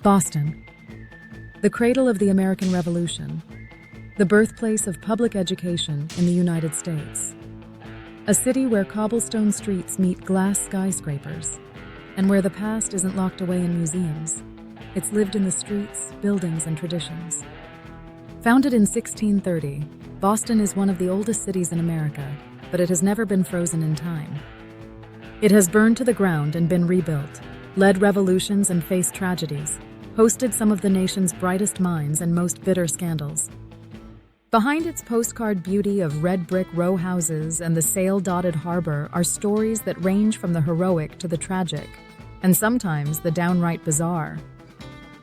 Boston, the cradle of the American Revolution, the birthplace of public education in the United States. A city where cobblestone streets meet glass skyscrapers, and where the past isn't locked away in museums. It's lived in the streets, buildings, and traditions. Founded in 1630, Boston is one of the oldest cities in America, but it has never been frozen in time. It has burned to the ground and been rebuilt, led revolutions and faced tragedies, hosted some of the nation's brightest minds and most bitter scandals. Behind its postcard beauty of red brick row houses and the sail-dotted harbor are stories that range from the heroic to the tragic, and sometimes the downright bizarre.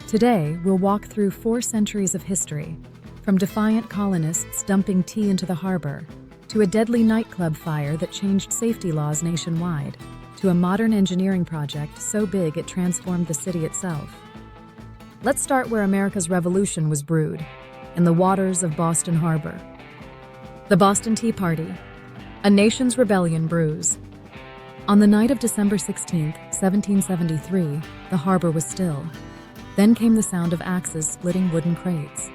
Today, we'll walk through 4 centuries of history, from defiant colonists dumping tea into the harbor, to a deadly nightclub fire that changed safety laws nationwide, to a modern engineering project so big it transformed the city itself. Let's start where America's Revolution was brewed, in the waters of Boston Harbor. The Boston Tea Party, a nation's rebellion brews. On the night of December 16, 1773, the harbor was still. Then came the sound of axes splitting wooden crates.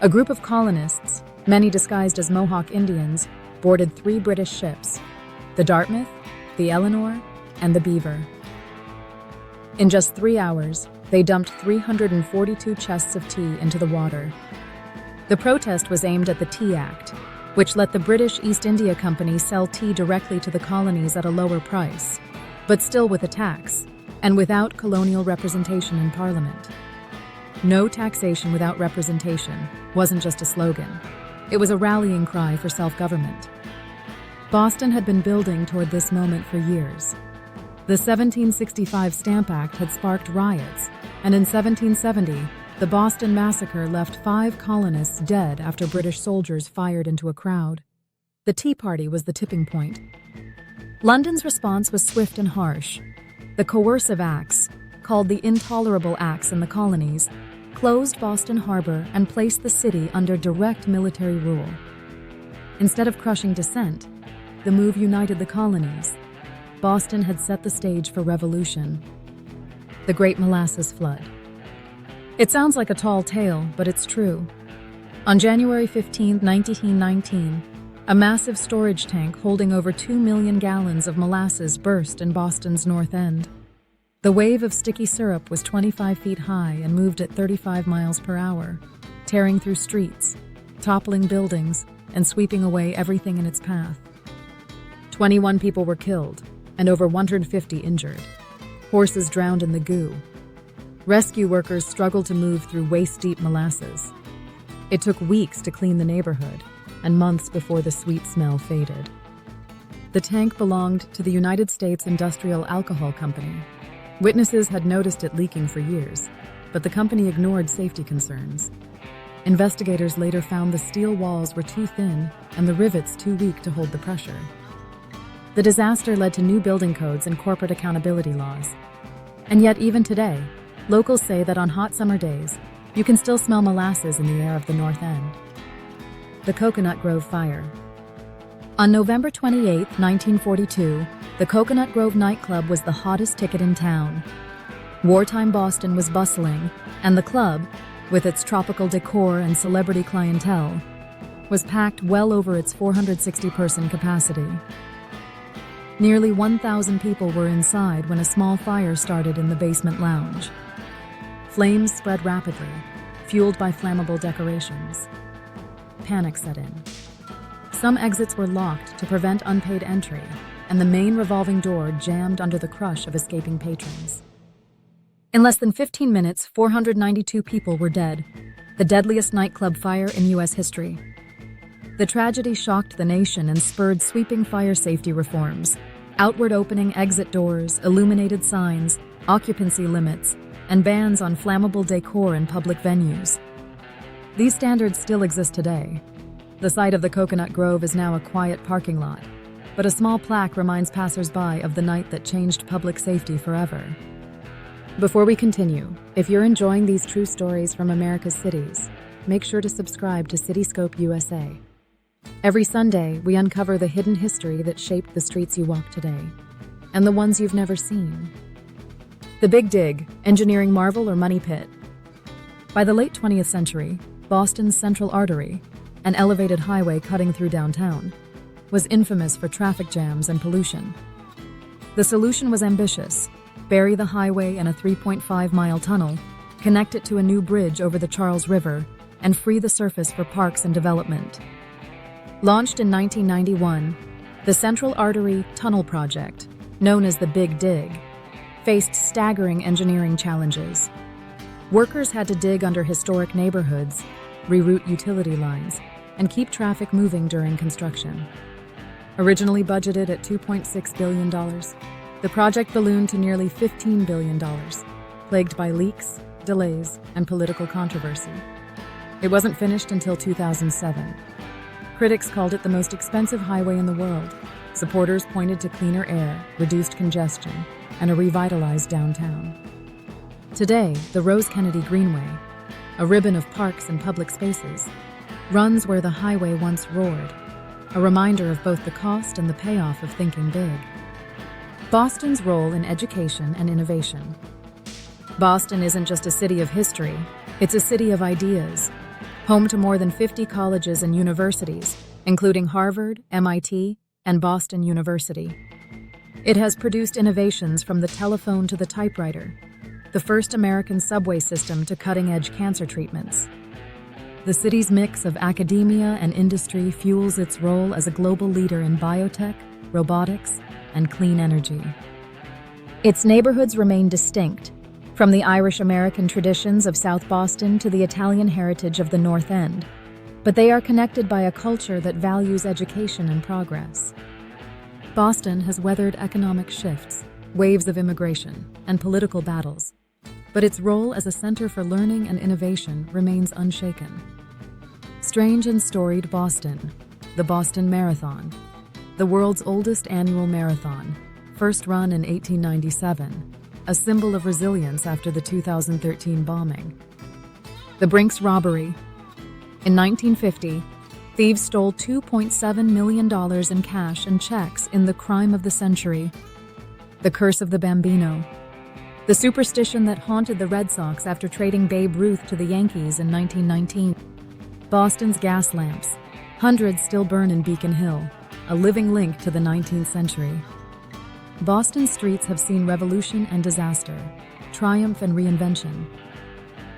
A group of colonists, many disguised as Mohawk Indians, boarded 3 British ships, the Dartmouth, the Eleanor, and the Beaver. In just 3 hours, they dumped 342 chests of tea into the water. The protest was aimed at the Tea Act, which let the British East India Company sell tea directly to the colonies at a lower price, but still with a tax, and without colonial representation in Parliament. No taxation without representation wasn't just a slogan. It was a rallying cry for self-government. Boston had been building toward this moment for years. The 1765 Stamp Act had sparked riots, and in 1770, the Boston Massacre left 5 colonists dead after British soldiers fired into a crowd. The Tea Party was the tipping point. London's response was swift and harsh. The coercive acts, called the Intolerable Acts in the colonies, closed Boston Harbor and placed the city under direct military rule. Instead of crushing dissent, the move united the colonies. Boston had set the stage for revolution. The Great Molasses Flood. It sounds like a tall tale, but it's true. On January 15, 1919, a massive storage tank holding over 2 million gallons of molasses burst in Boston's North End. The wave of sticky syrup was 25 feet high and moved at 35 miles per hour, tearing through streets, toppling buildings, and sweeping away everything in its path. 21 people were killed, and over 150 injured. Horses drowned in the goo. Rescue workers struggled to move through waist-deep molasses. It took weeks to clean the neighborhood, and months before the sweet smell faded. The tank belonged to the United States Industrial Alcohol Company. Witnesses had noticed it leaking for years, but the company ignored safety concerns. Investigators later found the steel walls were too thin and the rivets too weak to hold the pressure. The disaster led to new building codes and corporate accountability laws. And yet, even today, locals say that on hot summer days, you can still smell molasses in the air of the North End. The Coconut Grove Fire. On November 28, 1942, the Coconut Grove nightclub was the hottest ticket in town. Wartime Boston was bustling, and the club, with its tropical decor and celebrity clientele, was packed well over its 460-person capacity. Nearly 1,000 people were inside when a small fire started in the basement lounge. Flames spread rapidly, fueled by flammable decorations. Panic set in. Some exits were locked to prevent unpaid entry, and the main revolving door jammed under the crush of escaping patrons. In less than 15 minutes, 492 people were dead, the deadliest nightclub fire in U.S. history. The tragedy shocked the nation and spurred sweeping fire safety reforms: outward opening exit doors, illuminated signs, occupancy limits, and bans on flammable decor in public venues. These standards still exist today. The site of the Coconut Grove is now a quiet parking lot, but a small plaque reminds passers-by of the night that changed public safety forever. Before we continue, if you're enjoying these true stories from America's cities, make sure to subscribe to Cityscope USA. Every Sunday, we uncover the hidden history that shaped the streets you walk today, and the ones you've never seen. The Big Dig, engineering marvel or money pit. By the late 20th century, Boston's central artery, an elevated highway cutting through downtown, was infamous for traffic jams and pollution. The solution was ambitious: bury the highway in a 3.5-mile tunnel, connect it to a new bridge over the Charles River, and free the surface for parks and development. Launched in 1991, the Central Artery Tunnel Project, known as the Big Dig, faced staggering engineering challenges. Workers had to dig under historic neighborhoods, reroute utility lines, and keep traffic moving during construction. Originally budgeted at $2.6 billion, the project ballooned to nearly $15 billion, plagued by leaks, delays, and political controversy. It wasn't finished until 2007. Critics called it the most expensive highway in the world. Supporters pointed to cleaner air, reduced congestion, and a revitalized downtown. Today, the Rose Kennedy Greenway, a ribbon of parks and public spaces, runs where the highway once roared, a reminder of both the cost and the payoff of thinking big. Boston's role in education and innovation. Boston isn't just a city of history, it's a city of ideas, home to more than 50 colleges and universities, including Harvard, MIT, and Boston University. It has produced innovations from the telephone to the typewriter, the first American subway system to cutting-edge cancer treatments. The city's mix of academia and industry fuels its role as a global leader in biotech, robotics, and clean energy. Its neighborhoods remain distinct, from the Irish-American traditions of South Boston to the Italian heritage of the North End, but they are connected by a culture that values education and progress. Boston has weathered economic shifts, waves of immigration, and political battles, but its role as a center for learning and innovation remains unshaken. Strange and storied Boston, the Boston Marathon, the world's oldest annual marathon, first run in 1897, a symbol of resilience after the 2013 bombing. The Brinks robbery. In 1950, thieves stole $2.7 million in cash and checks in the crime of the century. The curse of the Bambino. The superstition that haunted the Red Sox after trading Babe Ruth to the Yankees in 1919. Boston's gas lamps. Hundreds still burn in Beacon Hill, a living link to the 19th century. Boston's streets have seen revolution and disaster, triumph and reinvention.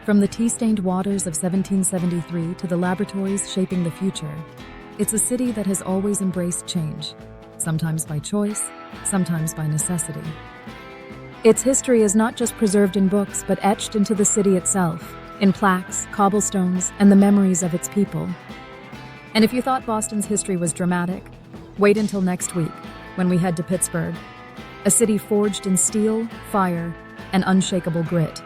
From the tea-stained waters of 1773 to the laboratories shaping the future, it's a city that has always embraced change, sometimes by choice, sometimes by necessity. Its history is not just preserved in books, but etched into the city itself, in plaques, cobblestones, and the memories of its people. And if you thought Boston's history was dramatic, wait until next week, when we head to Pittsburgh, a city forged in steel, fire, and unshakable grit.